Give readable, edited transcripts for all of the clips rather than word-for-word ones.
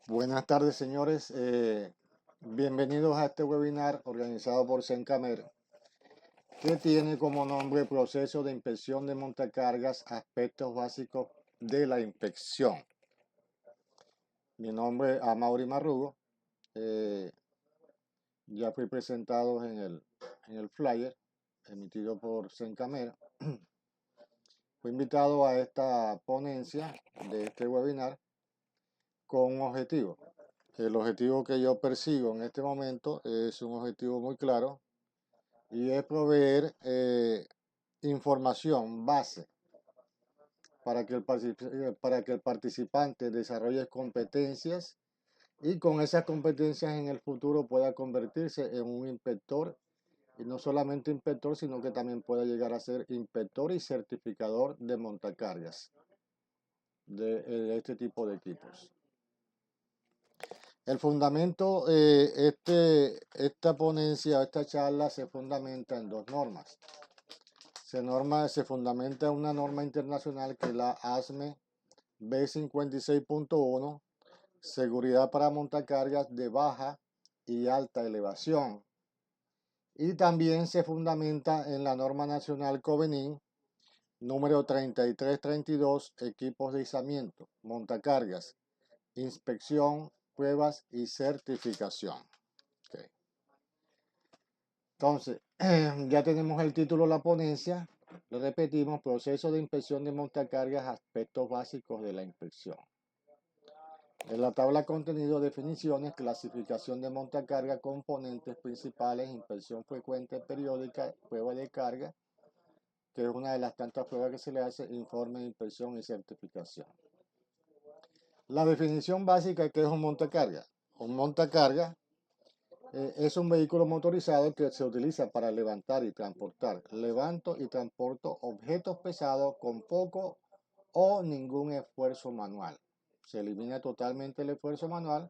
Buenas tardes, señores. Bienvenidos a este webinar organizado por Sencamer, que tiene como nombre Proceso de Inspección de Montacargas, aspectos básicos de la inspección. Mi nombre es Amaury Marrugo. eh, ya fui presentado en el flyer emitido por Sencamer. Fui invitado a esta ponencia de este webinar con un objetivo. El objetivo que yo persigo en este momento es un objetivo muy claro y es proveer información base para que el participante desarrolle competencias y con esas competencias en el futuro pueda convertirse en un inspector, y no solamente inspector, sino que también pueda llegar a ser inspector y certificador de montacargas de este tipo de equipos. El fundamento, esta ponencia, esta charla se fundamenta en dos normas. Se fundamenta en una norma internacional que es la ASME B56.1, seguridad para montacargas de baja y alta elevación. Y también se fundamenta en la norma nacional Covenin número 3332, equipos de izamiento, montacargas, inspección, pruebas y certificación. Okay. Entonces, ya tenemos el título de la ponencia. Lo repetimos: proceso de inspección de montacargas, aspectos básicos de la inspección. En la tabla contenido: definiciones, clasificación de montacarga, componentes principales, inspección frecuente periódica, prueba de carga, que es una de las tantas pruebas que se le hace, informe de inspección y certificación. La definición básica: ¿qué es un montacarga? Un montacarga es un vehículo motorizado que se utiliza para levantar y transportar. Levanto y transporto objetos pesados con poco o ningún esfuerzo manual. Se elimina totalmente el esfuerzo manual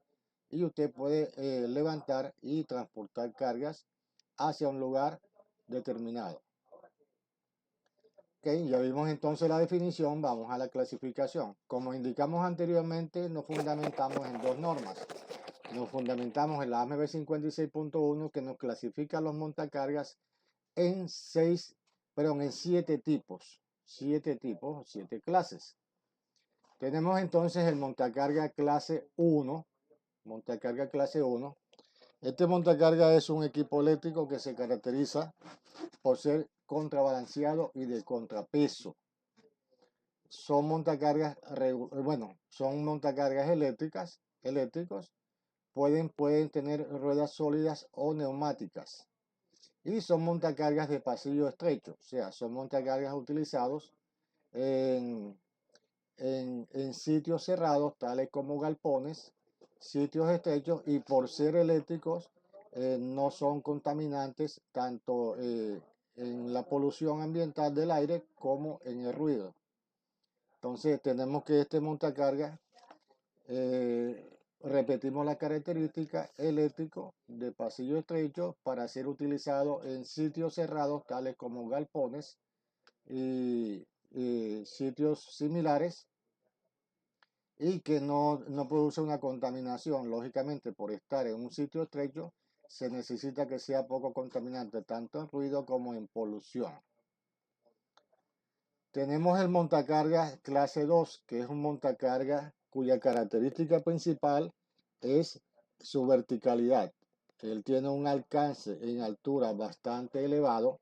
y usted puede levantar y transportar cargas hacia un lugar determinado. Okay, ya vimos entonces la definición. Vamos a la clasificación. Como indicamos anteriormente, nos fundamentamos en dos normas. Nos fundamentamos en la AMB 56.1, que nos clasifica los montacargas en siete tipos, siete clases. Tenemos entonces el montacarga clase 1, montacarga clase 1. Este montacarga es un equipo eléctrico que se caracteriza por ser contrabalanceado y de contrapeso. Son montacargas eléctricos. Pueden tener ruedas sólidas o neumáticas. Y son montacargas de pasillo estrecho, o sea, son montacargas utilizados en sitios cerrados, tales como galpones, sitios estrechos, y por ser eléctricos no son contaminantes tanto en la polución ambiental del aire como en el ruido. Entonces tenemos que este montacarga, repetimos la característica: eléctrico de pasillo estrecho, para ser utilizado en sitios cerrados tales como galpones y sitios similares, y que no produce una contaminación. Lógicamente, por estar en un sitio estrecho, se necesita que sea poco contaminante, tanto en ruido como en polución. Tenemos el montacargas clase 2, que es un montacargas cuya característica principal es su verticalidad. Él tiene un alcance en altura bastante elevado.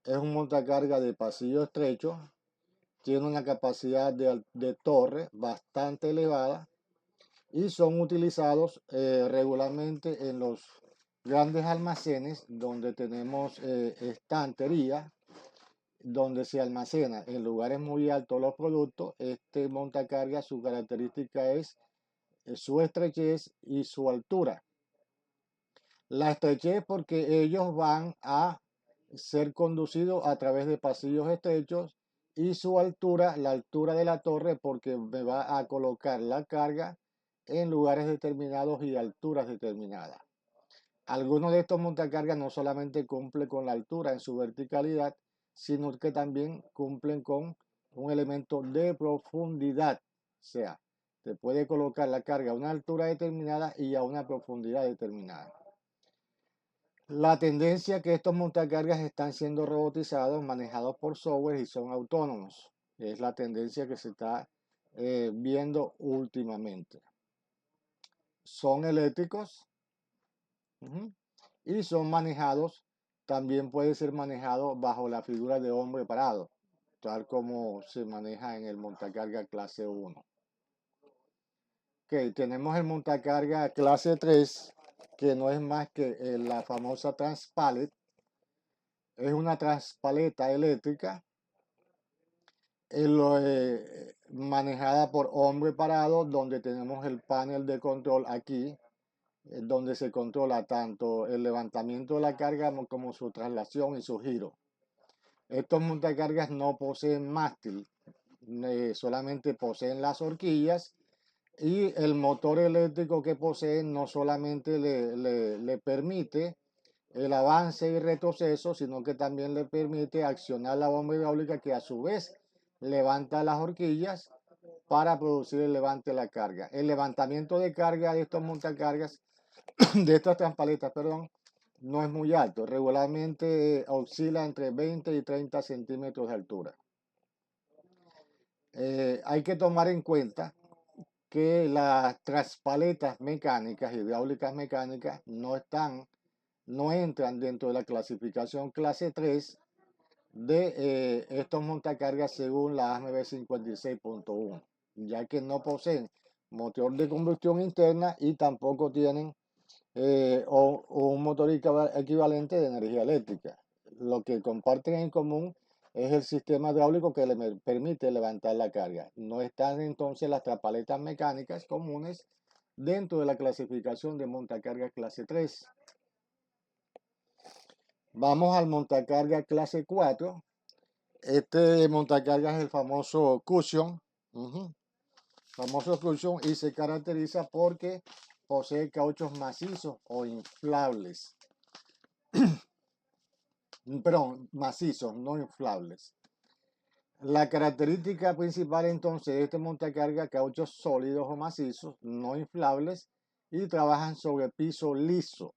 Es un montacargas de pasillo estrecho. Tiene una capacidad de torre bastante elevada y son utilizados regularmente en los grandes almacenes donde tenemos estantería, donde se almacena en lugares muy altos los productos. Este montacargas, su característica es su estrechez y su altura. La estrechez porque ellos van a ser conducidos a través de pasillos estrechos, y su altura, la altura de la torre, porque me va a colocar la carga en lugares determinados y alturas determinadas. Algunos de estos montacargas no solamente cumplen con la altura en su verticalidad, sino que también cumplen con un elemento de profundidad. O sea, Se puede colocar la carga a una altura determinada y a una profundidad determinada. La tendencia es que estos montacargas están siendo robotizados, manejados por software y son autónomos. Es la tendencia que se está viendo últimamente. Son eléctricos y son manejados, también puede ser manejado bajo la figura de hombre parado, tal como se maneja en el montacarga clase 1. Ok, tenemos el montacarga clase 3, que no es más que la famosa Transpallet. Es una transpaleta eléctrica manejada por hombre parado, donde tenemos el panel de control aquí, donde se controla tanto el levantamiento de la carga como su traslación y su giro. Estos montacargas no poseen mástil, solamente poseen las horquillas, y el motor eléctrico que poseen no solamente le permite el avance y retroceso, sino que también le permite accionar la bomba hidráulica, que a su vez levanta las horquillas para producir el levante de la carga. El levantamiento de carga de estos montacargas, de estas transpaletas, perdón, no es muy alto. Regularmente oscila entre 20 y 30 centímetros de altura. Hay que tomar en cuenta que las transpaletas mecánicas, hidráulicas mecánicas, no entran dentro de la clasificación clase 3 de estos montacargas según la ASME B56.1, ya que no poseen motor de combustión interna y tampoco tienen un motor equivalente de energía eléctrica. Lo que comparten en común es el sistema hidráulico que le permite levantar la carga. No están entonces las transpaletas mecánicas comunes dentro de la clasificación de montacargas clase 3. Vamos al montacarga clase 4. Este montacarga es el famoso Cushion. Famoso Cushion, y se caracteriza porque posee cauchos macizos o inflables. Perdón, macizos, no inflables. La característica principal entonces de este montacarga: cauchos sólidos o macizos, no inflables, y trabajan sobre piso liso.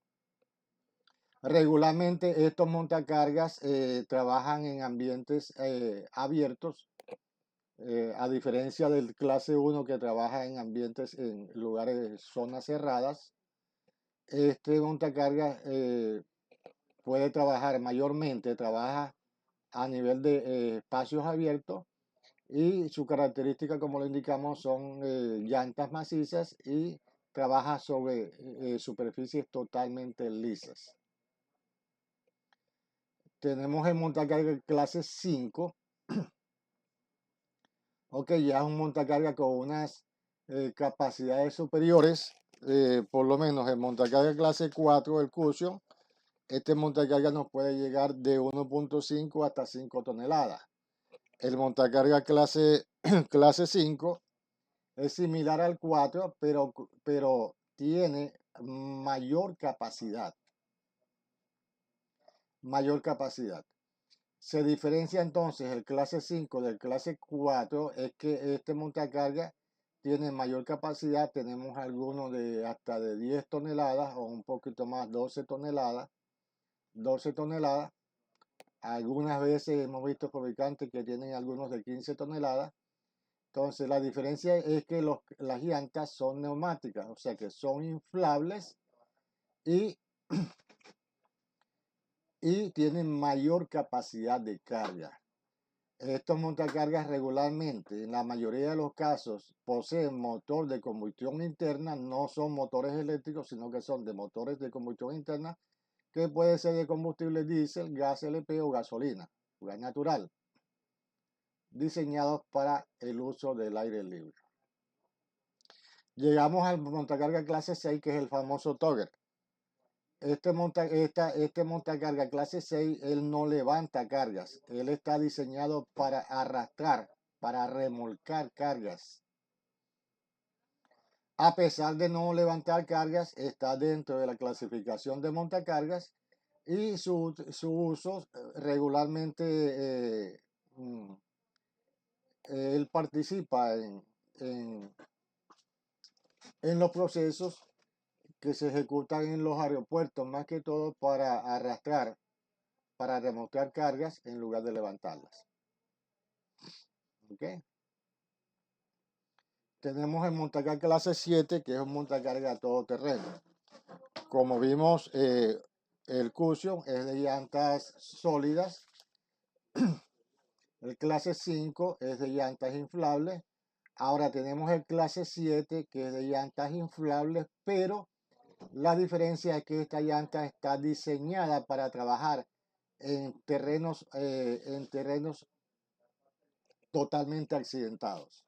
Regularmente estos montacargas trabajan en ambientes abiertos, a diferencia del clase 1 que trabaja en ambientes, en lugares, zonas cerradas. Este montacargas puede trabajar mayormente, trabaja a nivel de espacios abiertos, y su característica, como lo indicamos, son llantas macizas, y trabaja sobre superficies totalmente lisas. Tenemos el montacarga clase 5. Ok, ya es un montacarga con unas capacidades superiores, por lo menos el montacarga clase 4, el Cushion. Este montacarga nos puede llegar de 1.5 hasta 5 toneladas. El montacarga clase 5 es similar al 4, pero tiene mayor capacidad. Se diferencia entonces el clase 5 del clase 4, es que este montacarga tiene mayor capacidad. Tenemos algunos de hasta de 10 toneladas o un poquito más, 12 toneladas. Algunas veces hemos visto fabricantes que tienen algunos de 15 toneladas. Entonces la diferencia es que las llantas son neumáticas, o sea que son inflables, y tienen mayor capacidad de carga. Estos montacargas regularmente, en la mayoría de los casos, poseen motor de combustión interna. No son motores eléctricos, sino que son de motores de combustión interna, que puede ser de combustible diésel, gas LP o gasolina, gas natural, diseñados para el uso del aire libre. Llegamos al montacarga clase 6, que es el famoso Togger. Este montacarga clase 6, él no levanta cargas. Él está diseñado para arrastrar, para remolcar cargas. A pesar de no levantar cargas, está dentro de la clasificación de montacargas, y su uso regularmente, él participa en en los procesos que se ejecutan en los aeropuertos, más que todo para arrastrar, para remolcar cargas en lugar de levantarlas. ¿Okay? Tenemos el montacarga clase 7, que es un montacarga todoterreno. Como vimos, el cushion es de llantas sólidas. El clase 5 es de llantas inflables. Ahora tenemos el clase 7, que es de llantas inflables, pero la diferencia es que esta llanta está diseñada para trabajar en terrenos totalmente accidentados.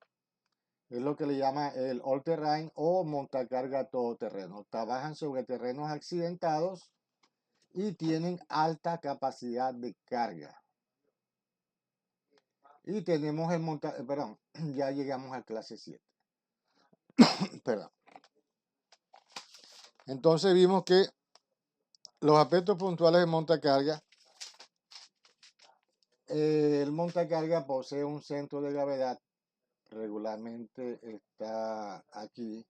Es lo que le llama el all terrain o montacarga todoterreno. Trabajan sobre terrenos accidentados y tienen alta capacidad de carga. Y tenemos el perdón, ya llegamos a clase 7. Perdón. Entonces vimos que los aspectos puntuales de montacarga, el montacarga posee un centro de gravedad, regularmente está aquí,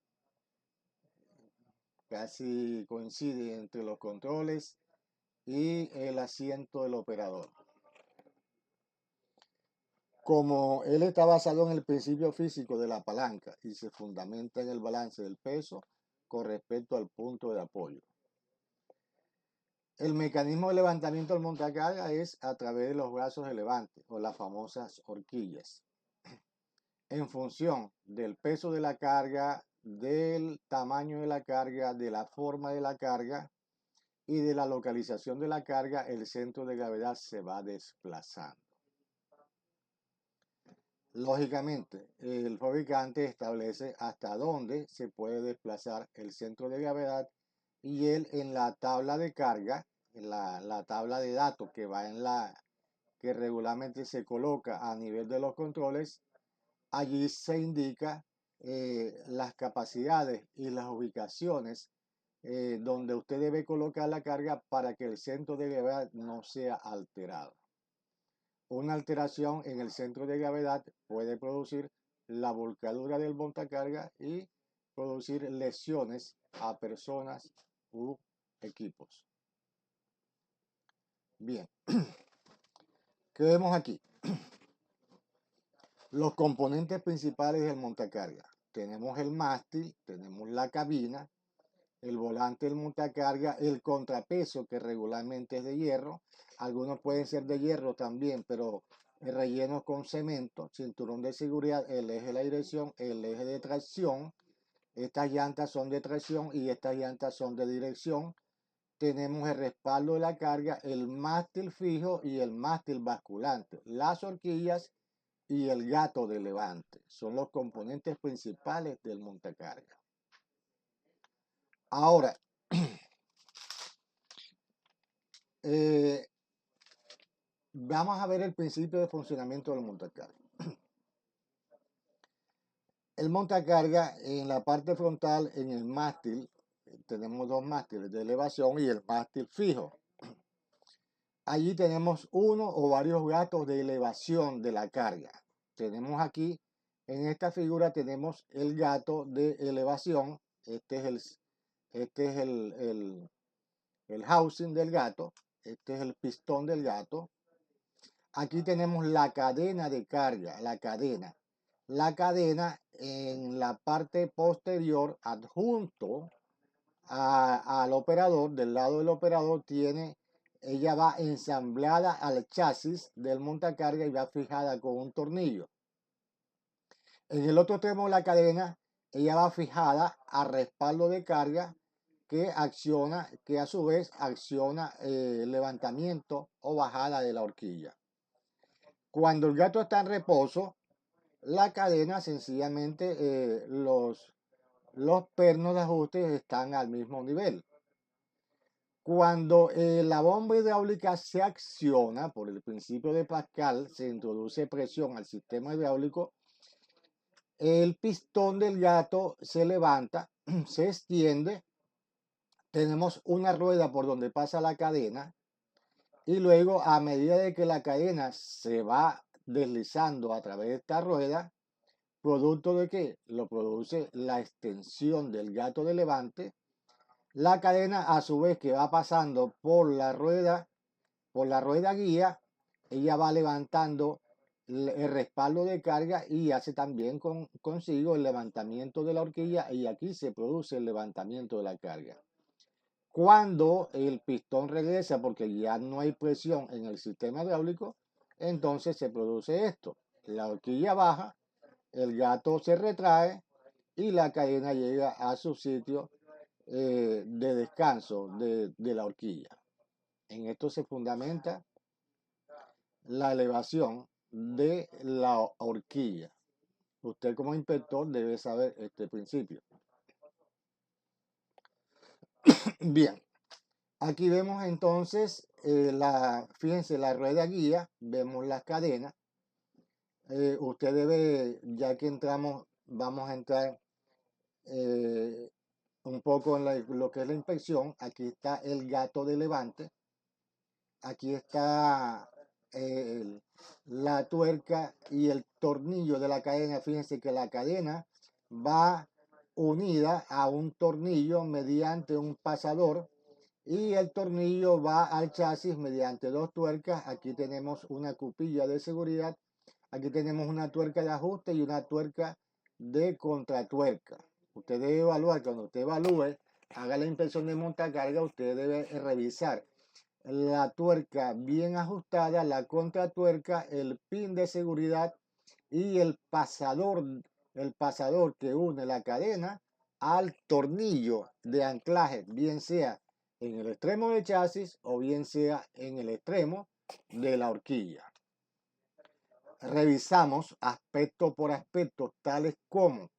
casi coincide entre los controles y el asiento del operador. Como él está basado en el principio físico de la palanca y se fundamenta en el balance del peso con respecto al punto de apoyo. El mecanismo de levantamiento del montacarga es a través de los brazos elevantes o las famosas horquillas. En función del peso de la carga, del tamaño de la carga, de la forma de la carga y de la localización de la carga, el centro de gravedad se va desplazando. Lógicamente, el fabricante establece hasta dónde se puede desplazar el centro de gravedad y él en la tabla de carga, en la tabla de datos que va que regularmente se coloca a nivel de los controles, allí se indica las capacidades y las ubicaciones donde usted debe colocar la carga para que el centro de gravedad no sea alterado. Una alteración en el centro de gravedad puede producir la volcadura del montacarga y producir lesiones a personas u equipos. Bien, ¿qué vemos aquí? Los componentes principales del montacarga. Tenemos el mástil, tenemos la cabina, el volante del montacarga, el contrapeso que regularmente es de hierro. Algunos pueden ser de hierro también, pero relleno con cemento, cinturón de seguridad, el eje de la dirección, el eje de tracción. Estas llantas son de tracción y estas llantas son de dirección. Tenemos el respaldo de la carga, el mástil fijo y el mástil basculante, las horquillas y el gato de levante. Son los componentes principales del montacarga. Ahora, vamos a ver el principio de funcionamiento del montacarga. El montacarga en la parte frontal, en el mástil, tenemos dos mástiles de elevación y el mástil fijo. Allí tenemos uno o varios gatos de elevación de la carga. Tenemos aquí, en esta figura tenemos el gato de elevación. Este es el housing del gato. Este es el pistón del gato. Aquí tenemos la cadena de carga, la cadena. La cadena en la parte posterior, adjunto al operador, del lado del operador, ella va ensamblada al chasis del montacarga y va fijada con un tornillo. En el otro extremo de la cadena, ella va fijada a respaldo de carga que a su vez acciona levantamiento o bajada de la horquilla. Cuando el gato está en reposo, la cadena sencillamente los pernos de ajuste están al mismo nivel. Cuando la bomba hidráulica se acciona por el principio de Pascal, se introduce presión al sistema hidráulico, el pistón del gato se levanta, se extiende, tenemos una rueda por donde pasa la cadena y luego a medida de que la cadena se va deslizando a través de esta rueda, ¿Producto de qué? Lo produce la extensión del gato de levante. La cadena, a su vez, que va pasando por la rueda guía, ella va levantando el respaldo de carga y hace también consigo el levantamiento de la horquilla, y aquí se produce el levantamiento de la carga. Cuando el pistón regresa, porque ya no hay presión en el sistema hidráulico, entonces se produce esto. La horquilla baja, el gato se retrae y la cadena llega a su sitio de descanso de la horquilla. En esto se fundamenta la elevación de la horquilla. Usted como inspector debe saber este principio. Bien, aquí vemos entonces fíjense, la rueda guía, vemos las cadenas. Usted debe, ya que entramos, vamos a entrar un poco en lo que es la inspección. Aquí está el gato de levante. Aquí está la tuerca y el tornillo de la cadena. Fíjense que la cadena va unida a un tornillo mediante un pasador, y el tornillo va al chasis mediante dos tuercas. Aquí tenemos una cupilla de seguridad, aquí tenemos una tuerca de ajuste y una tuerca de contratuerca. Usted debe evaluar, cuando usted evalúe, haga la inspección de montacarga, usted debe revisar la tuerca bien ajustada, la contratuerca, el pin de seguridad y el pasador que une la cadena al tornillo de anclaje, bien sea en el extremo del chasis o bien sea en el extremo de la horquilla. Revisamos aspecto por aspecto, tales como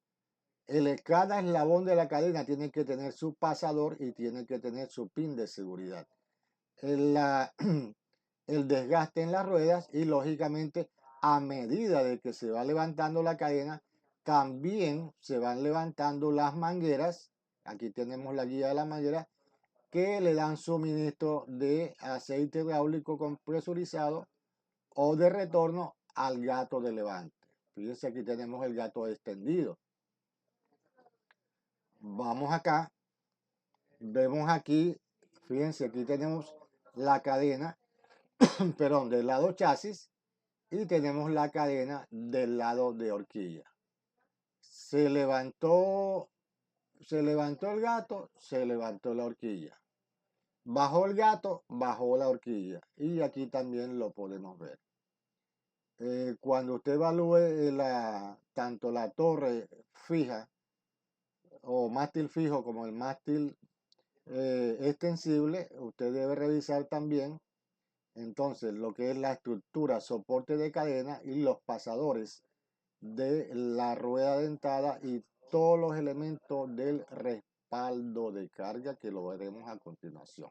cada eslabón de la cadena tiene que tener su pasador y tiene que tener su pin de seguridad. El desgaste en las ruedas, y lógicamente a medida de que se va levantando la cadena, también se van levantando las mangueras. Aquí tenemos la guía de la manguera que le dan suministro de aceite hidráulico compresurizado o de retorno al gato de levante. Fíjense, aquí tenemos el gato extendido. Vamos acá, vemos aquí, fíjense, aquí tenemos la cadena, perdón, del lado chasis, y tenemos la cadena del lado de horquilla. Se levantó el gato, se levantó la horquilla. Bajó el gato, bajó la horquilla. Y aquí también lo podemos ver. Cuando usted evalúe tanto la torre fija o mástil fijo como el mástil extensible, usted debe revisar también entonces lo que es la estructura, soporte de cadena y los pasadores de la rueda dentada y todos los elementos del respaldo de carga, que lo veremos a continuación.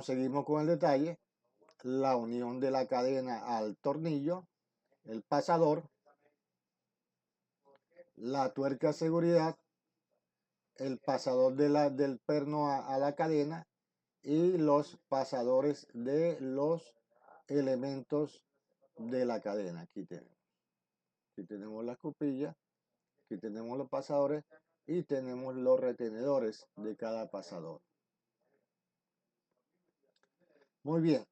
Seguimos con el detalle: la unión de la cadena al tornillo, el pasador, la tuerca de seguridad, el pasador del perno a la cadena y los pasadores de los elementos de la cadena. Aquí tenemos las cupillas, aquí tenemos los pasadores y tenemos los retenedores de cada pasador. Muy bien.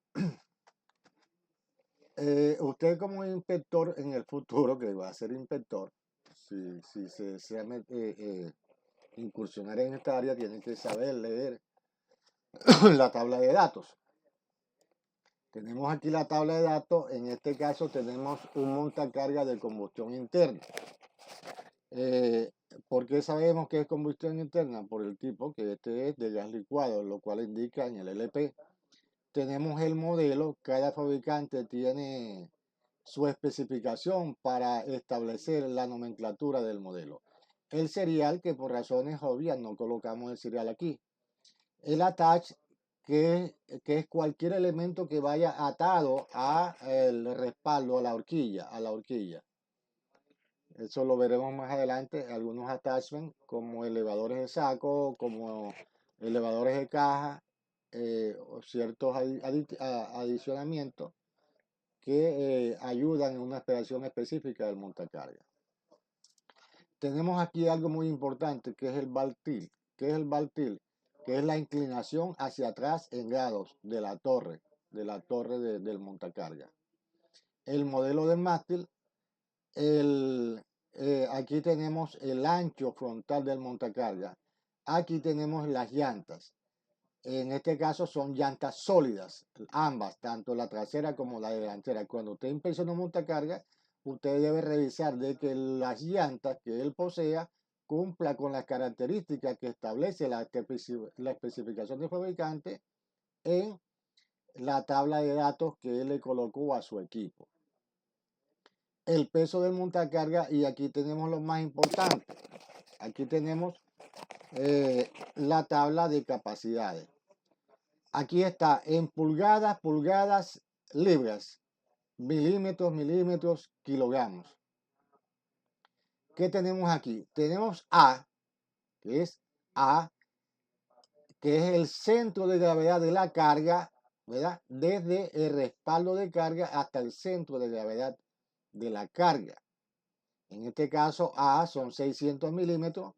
Usted como inspector en el futuro, que va a ser inspector, si se desea incursionar en esta área, tiene que saber leer la tabla de datos. Tenemos aquí la tabla de datos. En este caso tenemos un montacarga de combustión interna. ¿Por qué sabemos que es combustión interna? Por el tipo, que este es de gas licuado, lo cual indica en el LP. Tenemos el modelo. Cada fabricante tiene su especificación para establecer la nomenclatura del modelo. El serial, que por razones obvias no colocamos el serial aquí. El attach, que es cualquier elemento que vaya atado al respaldo, a la horquilla. Eso lo veremos más adelante. Algunos attachments como elevadores de saco, como elevadores de caja, o ciertos adicionamientos que ayudan en una operación específica del montacarga. Tenemos aquí algo muy importante que es el Val-Tilt. ¿Qué es el Val-Tilt? Que es la inclinación hacia atrás en grados de la torre del montacarga. El modelo del mástil, aquí tenemos el ancho frontal del montacarga. Aquí tenemos las llantas. En este caso son llantas sólidas, ambas, tanto la trasera como la delantera. Cuando usted inspecciona un montacarga, usted debe revisar de que las llantas que él posea cumpla con las características que establece la especificación del fabricante en la tabla de datos que él le colocó a su equipo. El peso del montacarga, y aquí tenemos lo más importante. Aquí tenemos la tabla de capacidades. Aquí está en pulgadas, pulgadas, libras, milímetros, milímetros, kilogramos. ¿Qué tenemos aquí? Tenemos A, que es A, que es el centro de gravedad de la carga, ¿verdad? Desde el respaldo de carga hasta el centro de gravedad de la carga. En este caso, A son 600 milímetros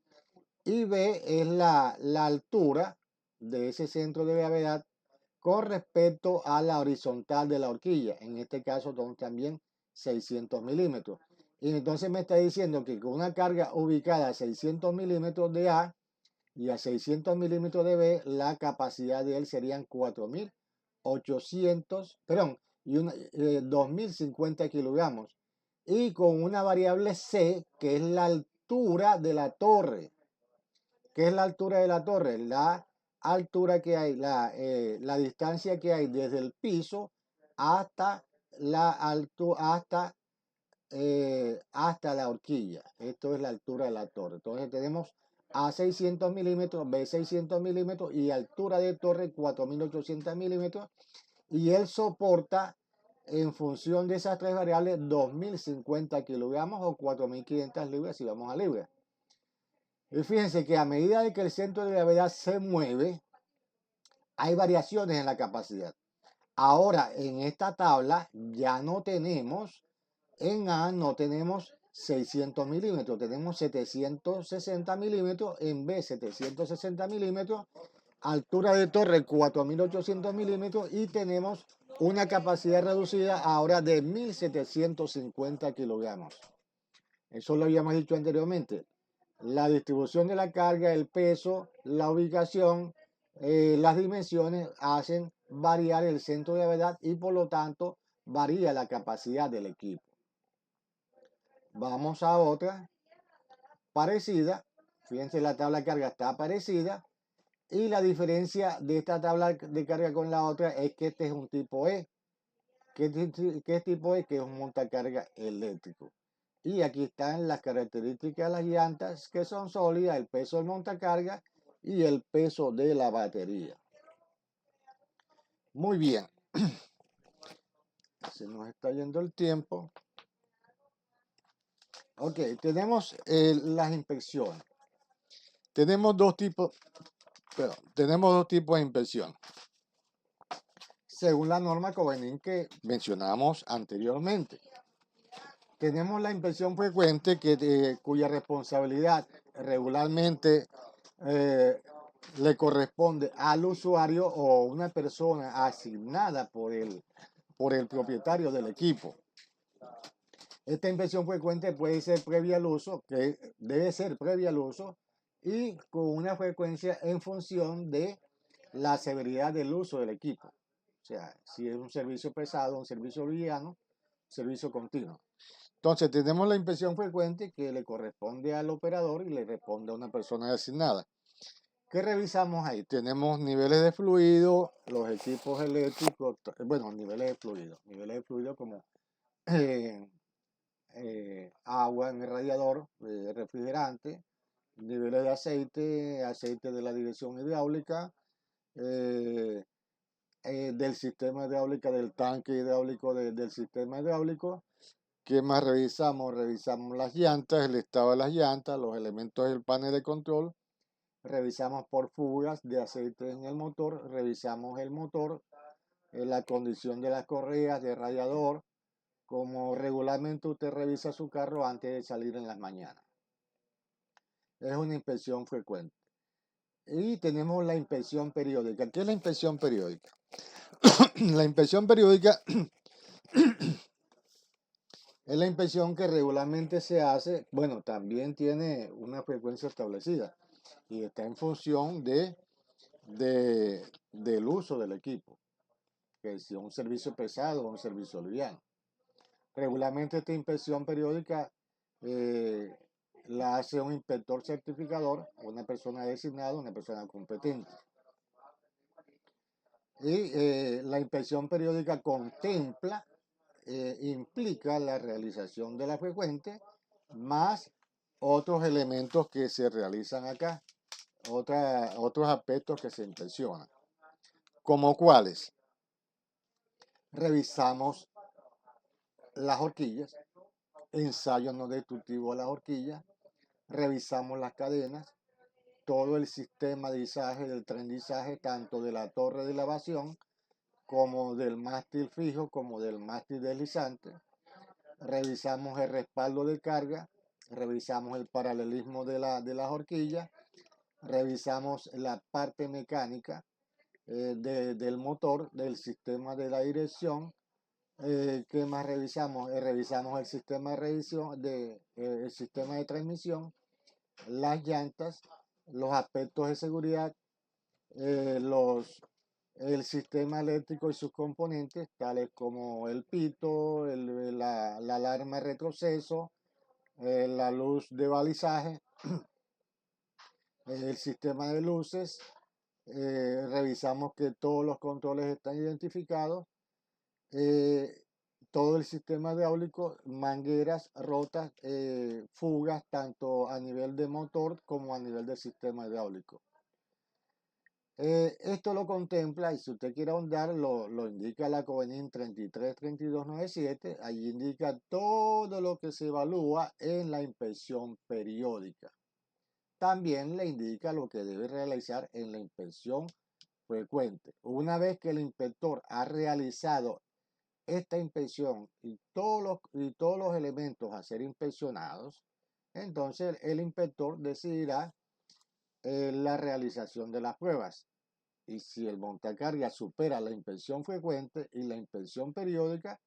y B es la altura de ese centro de gravedad con respecto a la horizontal de la horquilla. En este caso son también 600 milímetros. Y entonces me está diciendo que con una carga ubicada a 600 milímetros de A y a 600 milímetros de B, la capacidad de él serían 4.800, perdón, y 2.050 kilogramos. Y con una variable C, que es la altura de la torre. ¿Qué es la altura de la torre? La altura que hay, la distancia que hay desde el piso hasta hasta la horquilla. Esto es la altura de la torre. Entonces tenemos A 600 milímetros, B 600 milímetros y altura de torre 4.800 milímetros. Y él soporta, en función de esas tres variables, 2.050 kilogramos o 4.500 libras si vamos a libras. Y fíjense que a medida de que el centro de gravedad se mueve, hay variaciones en la capacidad. Ahora, en esta tabla ya no tenemos, en A no tenemos 600 milímetros, tenemos 760 milímetros, en B 760 milímetros, altura de torre 4.800 milímetros y tenemos una capacidad reducida ahora de 1.750 kilogramos. Eso lo habíamos dicho anteriormente. La distribución de la carga, el peso, la ubicación, las dimensiones hacen variar el centro de gravedad y por lo tanto varía la capacidad del equipo. Vamos a otra parecida. Fíjense, la tabla de carga está parecida y la diferencia de esta tabla de carga con la otra es que este es un tipo E. ¿Qué es tipo E? Que es un montacarga eléctrico. Y aquí están las características de las llantas que son sólidas, el peso del montacarga y el peso de la batería. Muy bien. Se nos está yendo el tiempo. Ok, tenemos las inspecciones. Tenemos dos tipos de inspección. Según la norma Covenin que mencionamos anteriormente. Tenemos la inspección frecuente cuya responsabilidad regularmente le corresponde al usuario o una persona asignada por el propietario del equipo. Esta inspección frecuente puede ser previa al uso, que debe ser previa al uso y con una frecuencia en función de la severidad del uso del equipo. O sea, si es un servicio pesado, un servicio liviano, servicio continuo. Entonces tenemos la inspección frecuente que le corresponde al operador y le responde a una persona asignada. ¿Qué revisamos ahí? Tenemos niveles de fluido, los equipos eléctricos, bueno, niveles de fluido como agua en el radiador, refrigerante, niveles de aceite de la dirección hidráulica, del sistema hidráulico, del tanque hidráulico del sistema hidráulico. ¿Qué más revisamos? Revisamos las llantas, el estado de las llantas, los elementos del panel de control. Revisamos por fugas de aceite en el motor. Revisamos el motor, la condición de las correas de radiador, como regularmente usted revisa su carro antes de salir en las mañanas. Es una inspección frecuente. Y tenemos la inspección periódica. ¿Qué es la inspección periódica? La inspección periódica es la inspección que regularmente se hace, bueno, también tiene una frecuencia establecida y está en función del uso del equipo, que si es un servicio pesado o un servicio liviano. Regularmente esta inspección periódica eh, la hace un inspector certificador, una persona designada, una persona competente. Y la inspección periódica contempla, implica la realización de la frecuente más otros elementos que se realizan acá, otros aspectos que se inspeccionan. ¿Como cuáles? Revisamos las horquillas, ensayos no destructivos de las horquillas, revisamos las cadenas, todo el sistema de izaje, del tren de izaje, tanto de la torre de elevación como del mástil fijo, como del mástil deslizante. Revisamos el respaldo de carga, revisamos el paralelismo de las horquillas, revisamos la parte mecánica del motor, del sistema de la dirección. ¿Qué más revisamos? Revisamos el sistema de revisión, el sistema de transmisión, las llantas, los aspectos de seguridad, eh, los, el sistema eléctrico y sus componentes, tales como el pito, la alarma de retroceso, la luz de balizaje, el sistema de luces. Revisamos que todos los controles están identificados. eh, Todo el sistema hidráulico, mangueras rotas, fugas, tanto a nivel de motor como a nivel del sistema hidráulico. Esto lo contempla, y si usted quiere ahondar, lo indica la COENIN 333297. Allí indica todo lo que se evalúa en la inspección periódica. También le indica lo que debe realizar en la inspección frecuente. Una vez que el inspector ha realizado esta inspección y todos los elementos a ser inspeccionados, entonces el inspector decidirá la realización de las pruebas. Y si el montacarga supera la inspección frecuente y la inspección periódica,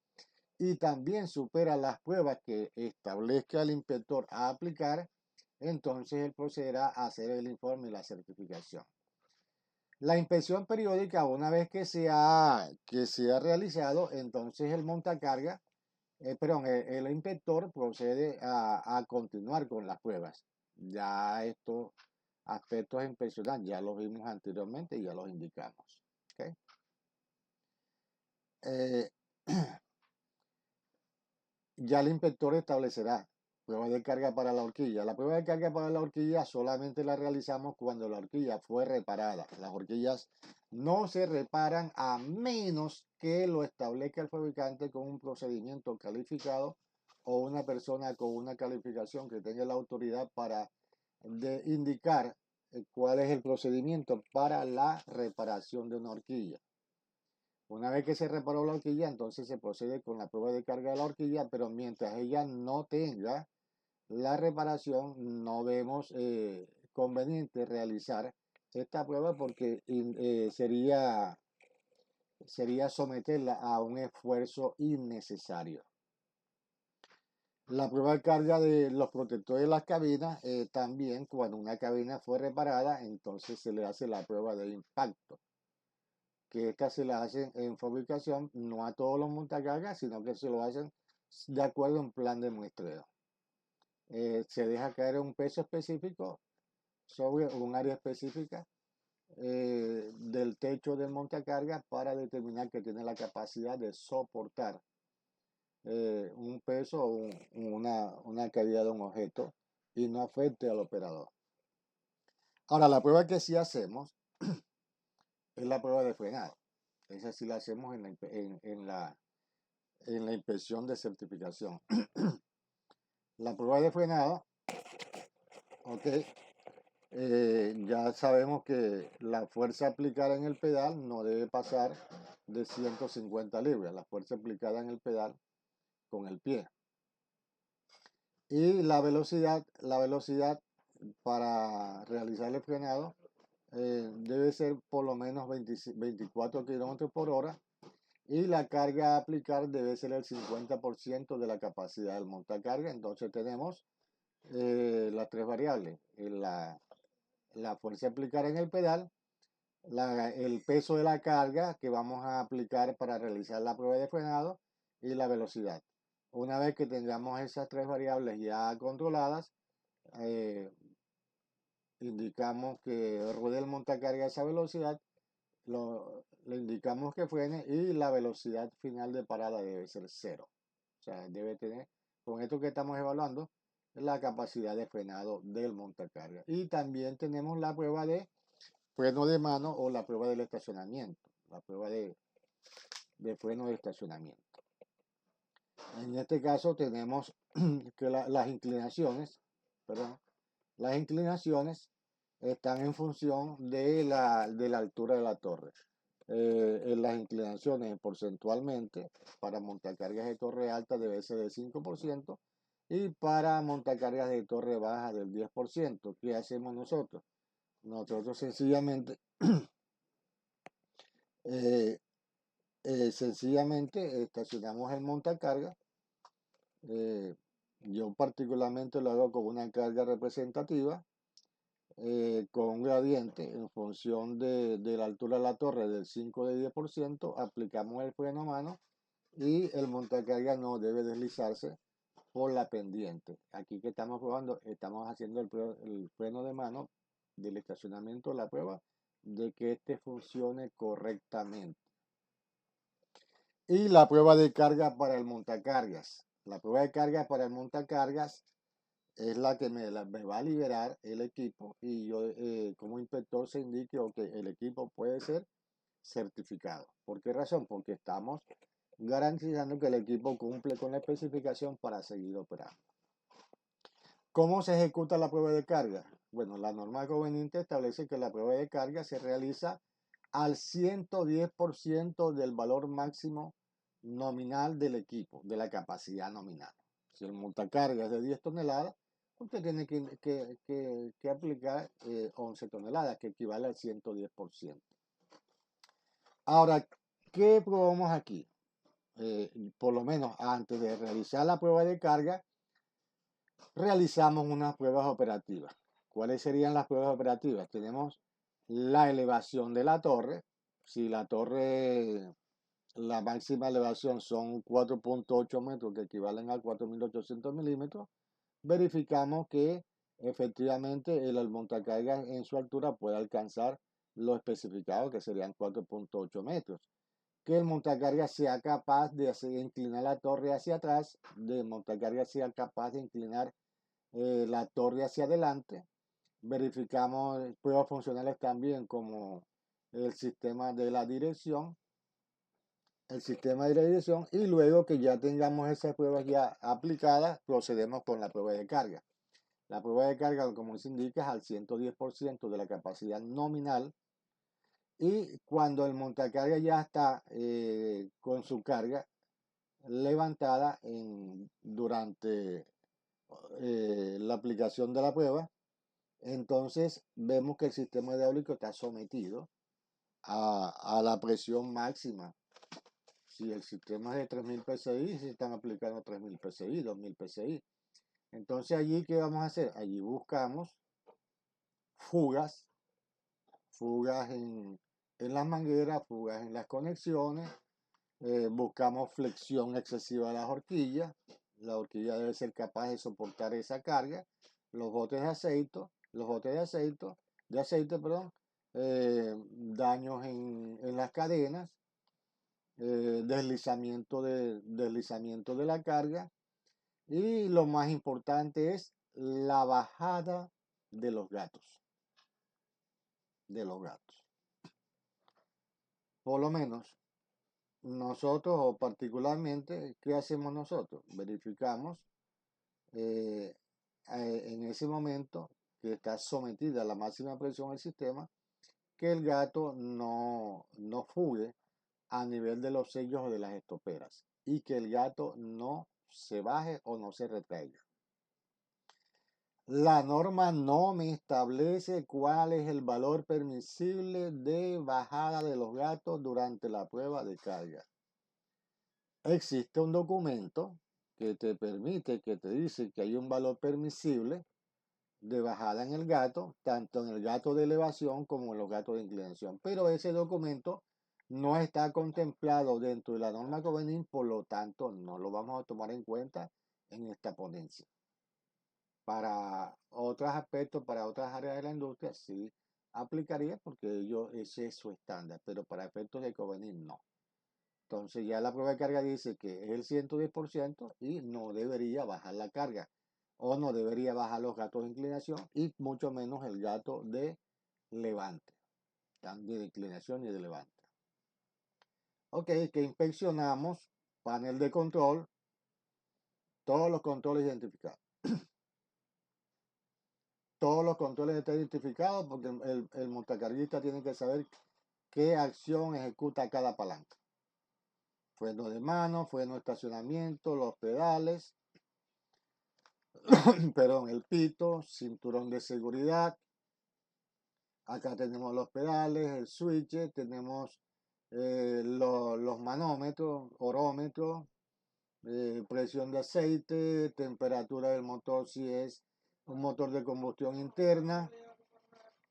y también supera las pruebas que establezca el inspector a aplicar, entonces él procederá a hacer el informe y la certificación. La inspección periódica, una vez que se ha realizado, entonces el montacarga, el inspector procede a continuar con las pruebas. Ya estos aspectos de inspeccionar ya los vimos anteriormente y ya los indicamos. ¿Okay? Eh, ya el inspector establecerá prueba de carga para la horquilla. La prueba de carga para la horquilla solamente la realizamos cuando la horquilla fue reparada. Las horquillas no se reparan a menos que lo establezca el fabricante con un procedimiento calificado o una persona con una calificación que tenga la autoridad para indicar cuál es el procedimiento para la reparación de una horquilla. Una vez que se reparó la horquilla, entonces se procede con la prueba de carga de la horquilla, pero mientras ella no tenga la reparación, no vemos conveniente realizar esta prueba porque sería someterla a un esfuerzo innecesario. La prueba de carga de los protectores de las cabinas, también cuando una cabina fue reparada, entonces se le hace la prueba de impacto, que esta se la hacen en fabricación, no a todos los montacargas, sino que se lo hacen de acuerdo a un plan de muestreo. Se deja caer un peso específico sobre un área específica del techo del montacarga para determinar que tiene la capacidad de soportar un peso o una caída de un objeto y no afecte al operador. Ahora, la prueba que sí hacemos es la prueba de frenado. Esa sí la hacemos en la inspección de certificación. La prueba de frenado, ok, ya sabemos que la fuerza aplicada en el pedal no debe pasar de 150 libras. La fuerza aplicada en el pedal con el pie. Y la velocidad para realizar el frenado debe ser por lo menos 24 kilómetros por hora, y la carga a aplicar debe ser el 50% de la capacidad del montacarga. Entonces tenemos las tres variables: la fuerza a aplicar en el pedal, el peso de la carga que vamos a aplicar para realizar la prueba de frenado, y la velocidad. Una vez que tengamos esas tres variables ya controladas, eh, indicamos que ruede el montacarga a esa velocidad, le indicamos que frene, y la velocidad final de parada debe ser cero. O sea, debe tener, con esto que estamos evaluando, la capacidad de frenado del montacarga. Y también tenemos la prueba de freno de mano o la prueba del estacionamiento, la prueba de freno de estacionamiento. En este caso tenemos que las inclinaciones, las inclinaciones están en función de la altura de la torre. En las inclinaciones porcentualmente, para montacargas de torre alta debe ser del 5%, y para montacargas de torre baja del 10%. ¿Qué hacemos nosotros? Nosotros sencillamente estacionamos el montacarga. Yo particularmente lo hago con una carga representativa, con un gradiente en función de la altura de la torre del 5 de 10%. Aplicamos el freno a mano y el montacarga no debe deslizarse por la pendiente. Aquí que estamos probando, estamos haciendo el freno de mano del estacionamiento, la prueba de que este funcione correctamente. Y la prueba de carga para el montacargas. La prueba de carga para el montacargas es la que me va a liberar el equipo, y yo como inspector se indique que el equipo puede ser certificado. ¿Por qué razón? Porque estamos garantizando que el equipo cumple con la especificación para seguir operando. ¿Cómo se ejecuta la prueba de carga? Bueno, la norma conveniente establece que la prueba de carga se realiza al 110% del valor máximo nominal del equipo, de la capacidad nominal. Si el montacarga es de 10 toneladas, usted tiene que aplicar 11 toneladas, que equivale al 110%. Ahora, ¿qué probamos aquí? Por lo menos antes de realizar la prueba de carga, realizamos unas pruebas operativas. ¿Cuáles serían las pruebas operativas? Tenemos la elevación de la torre. Si la torre, la máxima elevación son 4.8 metros, que equivalen a 4.800 milímetros, verificamos que efectivamente el montacargas en su altura puede alcanzar lo especificado, que serían 4.8 metros. Que el montacargas sea capaz de inclinar la torre hacia atrás, de montacargas sea capaz de inclinar la torre hacia adelante. Verificamos pruebas funcionales también, como el sistema de la dirección, y luego que ya tengamos esas pruebas ya aplicadas, procedemos con la prueba de carga. La prueba de carga, como se indica, es al 110% de la capacidad nominal, y cuando el montacarga ya está con su carga levantada durante la aplicación de la prueba, entonces vemos que el sistema hidráulico está sometido a la presión máxima. Si el sistema es de 3000 psi, se están aplicando 3000 psi, 2000 psi. Entonces allí, ¿qué vamos a hacer? Allí buscamos fugas en las mangueras, fugas en las conexiones, buscamos flexión excesiva de las horquillas. La horquilla debe ser capaz de soportar esa carga. Los botes de aceite, daños en las cadenas, deslizamiento de la carga, y lo más importante es la bajada de los gatos. Por lo menos nosotros, o particularmente, ¿qué hacemos nosotros? Verificamos en ese momento que está sometida a la máxima presión del sistema, que el gato no fugue a nivel de los sellos o de las estoperas, y que el gato no se baje o no se retraiga. La norma no me establece cuál es el valor permisible de bajada de los gatos durante la prueba de carga. Existe un documento que te permite, que te dice que hay un valor permisible de bajada en el gato, tanto en el gato de elevación como en los gatos de inclinación. Pero ese documento no está contemplado dentro de la norma Covenant, por lo tanto no lo vamos a tomar en cuenta en esta ponencia. Para otros aspectos, para otras áreas de la industria, sí aplicaría porque ese es su estándar, pero para efectos de Covenant no. Entonces ya la prueba de carga dice que es el 110% y no debería bajar la carga o no debería bajar los gatos de inclinación y mucho menos el gato de levante, de inclinación y de levante. Ok, que inspeccionamos panel de control, todos los controles identificados. Todos los controles están identificados porque el montacarguista tiene que saber qué acción ejecuta cada palanca. Freno de mano, freno de estacionamiento, los pedales, perdón, el pito, cinturón de seguridad. Acá tenemos los pedales, el switch, tenemos los manómetros, orómetros, presión de aceite, temperatura del motor si es un motor de combustión interna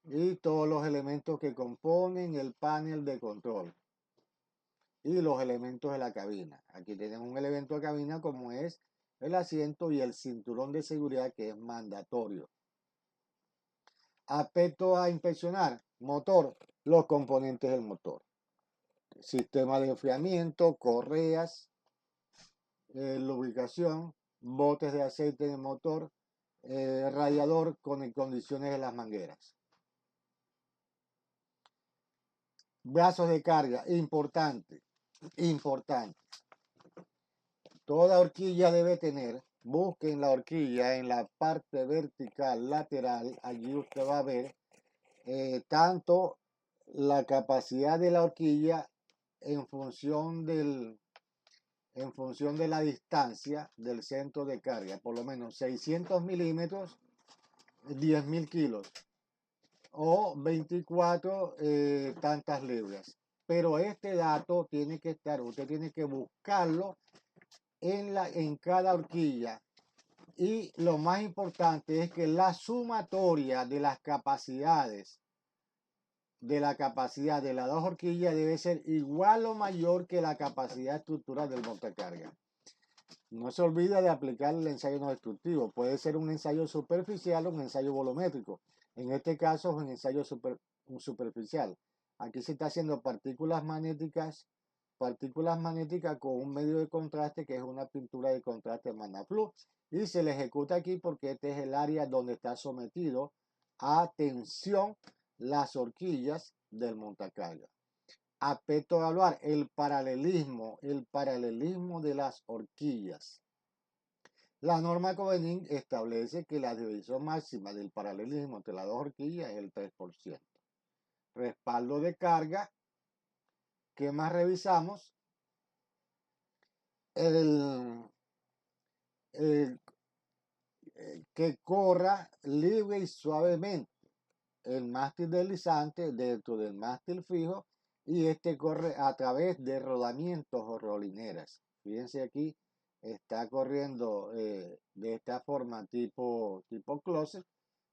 y todos los elementos que componen el panel de control y los elementos de la cabina. Aquí tenemos un elemento de cabina como es el asiento y el cinturón de seguridad que es mandatorio. Aspecto a inspeccionar: motor, los componentes del motor, sistema de enfriamiento, correas, lubricación, botes de aceite en el motor, radiador con condiciones de las mangueras. Brazos de carga, importante. Toda horquilla debe tener, busquen la horquilla en la parte vertical lateral, allí usted va a ver tanto la capacidad de la horquilla en función de la distancia del centro de carga, por lo menos 600 milímetros, 10.000 kilos o 24 tantas libras. Pero este dato tiene que estar, usted tiene que buscarlo en cada horquilla. Y lo más importante es que la sumatoria de las capacidades de las dos horquillas debe ser igual o mayor que la capacidad estructural del montacarga. No se olvide de aplicar el ensayo no destructivo. Puede ser un ensayo superficial o un ensayo volumétrico. En este caso es un ensayo superficial. Aquí se está haciendo partículas magnéticas con un medio de contraste que es una pintura de contraste Manaflu. Y se le ejecuta aquí porque este es el área donde está sometido a tensión las horquillas del montacarga. Aspecto a evaluar: el paralelismo de las horquillas. La norma Covenant establece que la división máxima del paralelismo entre las dos horquillas es el 3%. Respaldo de carga. ¿Qué más revisamos? Que corra libre y suavemente el mástil deslizante dentro del mástil fijo y este corre a través de rodamientos o rolineras. Fíjense aquí, está corriendo de esta forma tipo closet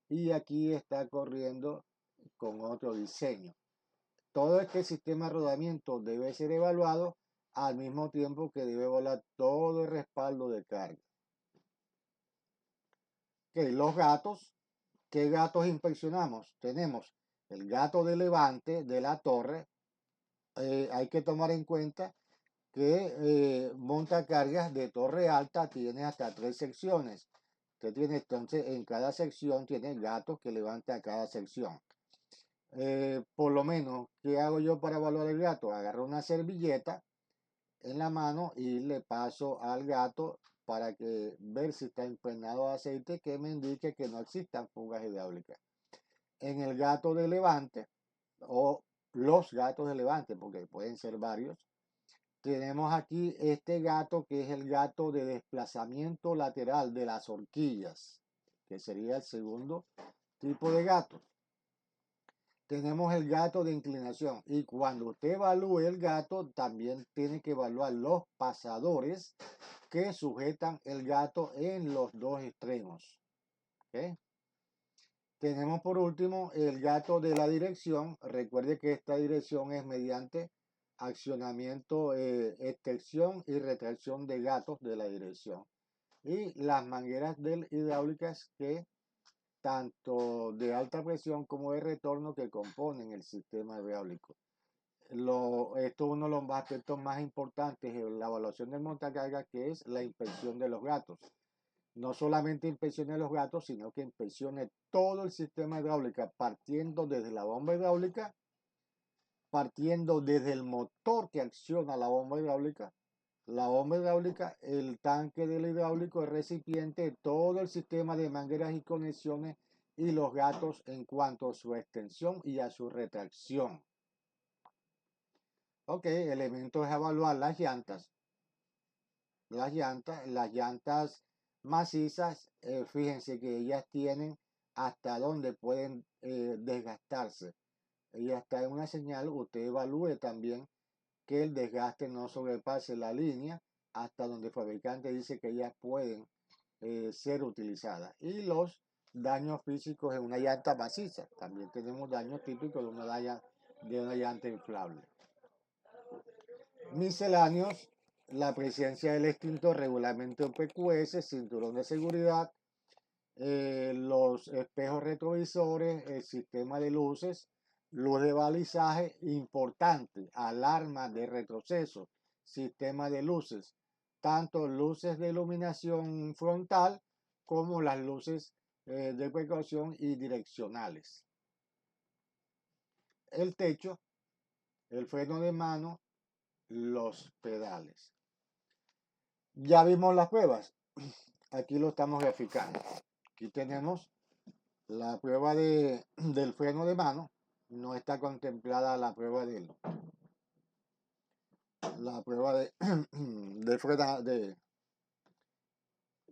y aquí está corriendo con otro diseño. Todo este sistema de rodamiento debe ser evaluado al mismo tiempo que debe volar todo el respaldo de carga. Okay, los gatos. ¿Qué gatos inspeccionamos? Tenemos el gato de levante de la torre. Hay que tomar en cuenta que montacargas de torre alta tiene hasta 3 secciones. Usted tiene entonces en cada sección tiene gatos que levanta a cada sección. Por lo menos, ¿qué hago yo para evaluar el gato? Agarro una servilleta en la mano y le paso al gato para que ver si está impregnado de aceite, que me indique que no existan fugas hidráulicas. En el gato de levante o los gatos de levante, porque pueden ser varios, tenemos aquí este gato que es el gato de desplazamiento lateral de las horquillas, que sería el segundo tipo de gato. Tenemos el gato de inclinación y cuando usted evalúe el gato también tiene que evaluar los pasadores que sujetan el gato en los dos extremos. ¿Okay? Tenemos por último el gato de la dirección. Recuerde que esta dirección es mediante accionamiento, extensión y retracción de gatos de la dirección. Y las mangueras hidráulicas que tanto de alta presión como de retorno que componen el sistema hidráulico. Esto es uno de los aspectos más importantes en la evaluación del montacargas, que es la inspección de los gatos. No solamente inspeccione los gatos, sino que inspeccione todo el sistema hidráulico, partiendo desde la bomba hidráulica, partiendo desde el motor que acciona la bomba hidráulica, el tanque del hidráulico, el recipiente, todo el sistema de mangueras y conexiones y los gatos en cuanto a su extensión y a su retracción. Ok, elementos a evaluar las llantas. Las llantas macizas, fíjense que ellas tienen hasta donde pueden desgastarse. Y hasta en una señal usted evalúe también que el desgaste no sobrepase la línea hasta donde el fabricante dice que ellas pueden ser utilizadas. Y los daños físicos en una llanta maciza. También tenemos daños típicos de una llanta inflable. Misceláneos, la presencia del extintor, regularmente PQS, cinturón de seguridad, los espejos retrovisores, el sistema de luces, luz de balizaje, importante, alarma de retroceso, sistema de luces, tanto luces de iluminación frontal como las luces de precaución y direccionales. El techo, el freno de mano, los pedales. Ya vimos las pruebas. Aquí lo estamos graficando. Aquí tenemos la prueba del freno de mano. No está contemplada la prueba de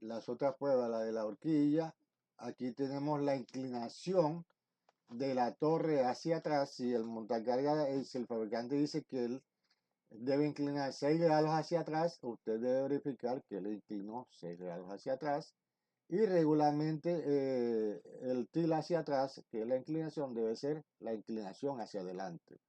las otras pruebas, la de la horquilla. Aquí tenemos la inclinación de la torre hacia atrás. Si el montacargas, si el fabricante dice que él debe inclinar 6 grados hacia atrás, usted debe verificar que él inclinó 6 grados hacia atrás. Y regularmente el til hacia atrás, que es la inclinación, debe ser la inclinación hacia adelante.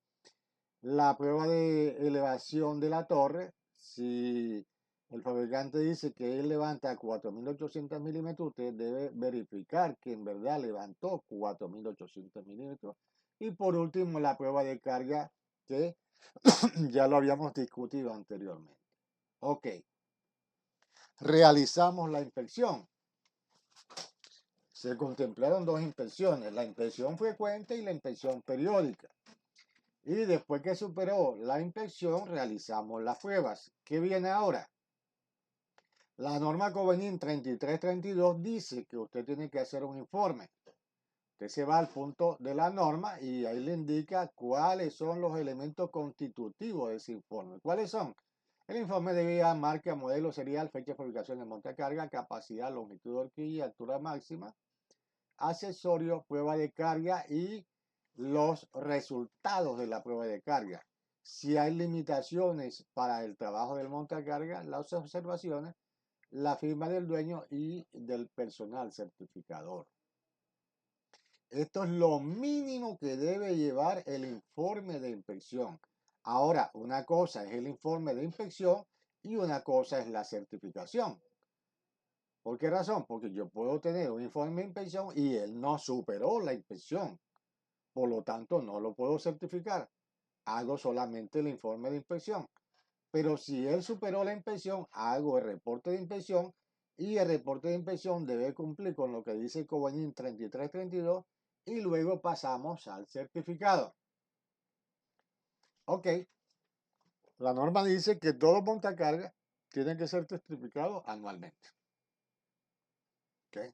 La prueba de elevación de la torre, si el fabricante dice que él levanta 4.800 milímetros, usted debe verificar que en verdad levantó 4.800 milímetros. Y por último, la prueba de carga, que ya lo habíamos discutido anteriormente. Ok. Realizamos la inspección. Se contemplaron dos inspecciones, la inspección frecuente y la inspección periódica. Y después que superó la inspección, realizamos las pruebas. ¿Qué viene ahora? La norma Covenin 3332 dice que usted tiene que hacer un informe. Usted se va al punto de la norma y ahí le indica cuáles son los elementos constitutivos de ese informe. ¿Cuáles son? El informe de vía, marca, modelo, serial, fecha de fabricación de montacarga, capacidad, longitud de horquilla, altura máxima, accesorios, prueba de carga y los resultados de la prueba de carga. Si hay limitaciones para el trabajo del montacarga, las observaciones, la firma del dueño y del personal certificador. Esto es lo mínimo que debe llevar el informe de inspección. Ahora, una cosa es el informe de inspección y una cosa es la certificación. ¿Por qué razón? Porque yo puedo tener un informe de inspección y él no superó la inspección. Por lo tanto, no lo puedo certificar. Hago solamente el informe de inspección. Pero si él superó la inspección, hago el reporte de inspección y el reporte de inspección debe cumplir con lo que dice el Covenin 3332 y luego pasamos al certificado. Ok. La norma dice que todo montacarga tiene que ser certificado anualmente. Ok.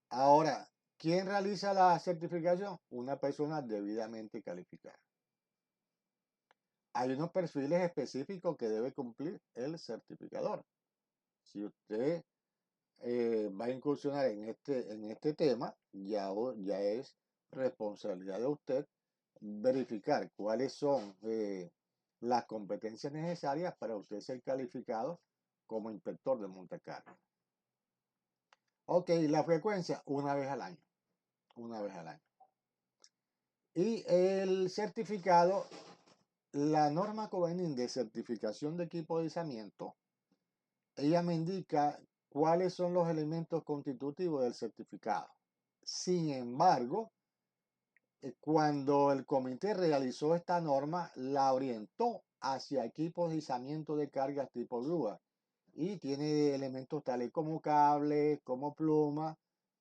Ahora, ¿quién realiza la certificación? Una persona debidamente calificada. hay unos perfiles específicos que debe cumplir el certificador. Si usted va a incursionar en este tema, ya es responsabilidad de usted verificar cuáles son las competencias necesarias para usted ser calificado como inspector de montacarga. Ok, la frecuencia, una vez al año. Una vez al año. Y el certificado, la norma Covenin de certificación de equipo de izamiento, ella me indica cuáles son los elementos constitutivos del certificado. Sin embargo, cuando el comité realizó esta norma, la orientó hacia equipos de izamiento de cargas tipo grúa y tiene elementos tales como cables, como pluma,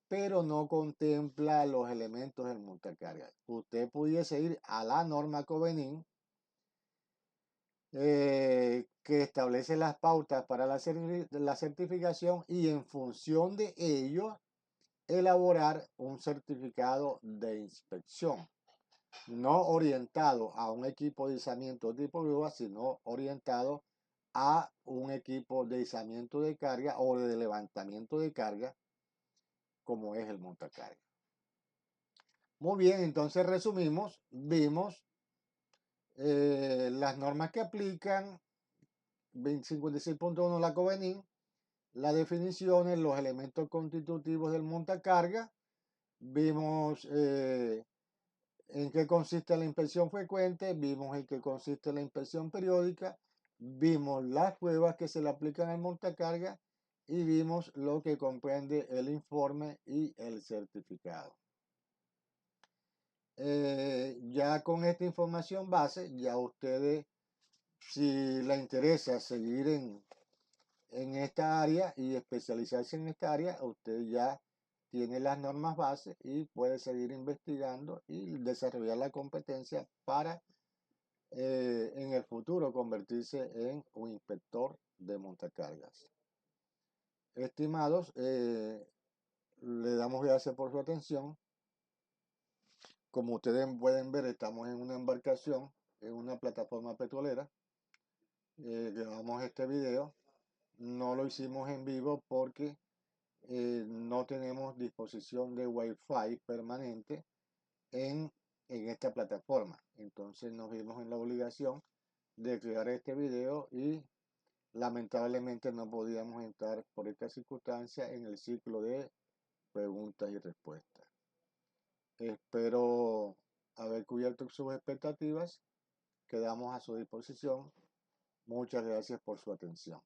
pero no contempla los elementos del montacargas. Usted pudiese ir a la norma Covenin, que establece las pautas para la certificación, y en función de ello elaborar un certificado de inspección, no orientado a un equipo de izamiento tipo grúa, sino orientado a un equipo de izamiento de carga o de levantamiento de carga, como es el montacarga. Muy bien, entonces resumimos, vimos las normas que aplican, 56.1 la Covenin, las definiciones, los elementos constitutivos del montacarga, vimos en qué consiste la inspección frecuente, vimos en qué consiste la inspección periódica, vimos las pruebas que se le aplican al montacarga y vimos lo que comprende el informe y el certificado. Ya con esta información base, ya ustedes, si les interesa seguir en esta área y especializarse en esta área, usted ya tiene las normas bases y puede seguir investigando y desarrollar la competencia para en el futuro convertirse en un inspector de montacargas. Estimados, le damos gracias por su atención. Como ustedes pueden ver, estamos en una embarcación, en una plataforma petrolera. Grabamos este video. No lo hicimos en vivo porque no tenemos disposición de Wi-Fi permanente en esta plataforma. Entonces nos vimos en la obligación de crear este video y lamentablemente no podíamos entrar por esta circunstancia en el ciclo de preguntas y respuestas. Espero haber cubierto sus expectativas. Quedamos a su disposición. Muchas gracias por su atención.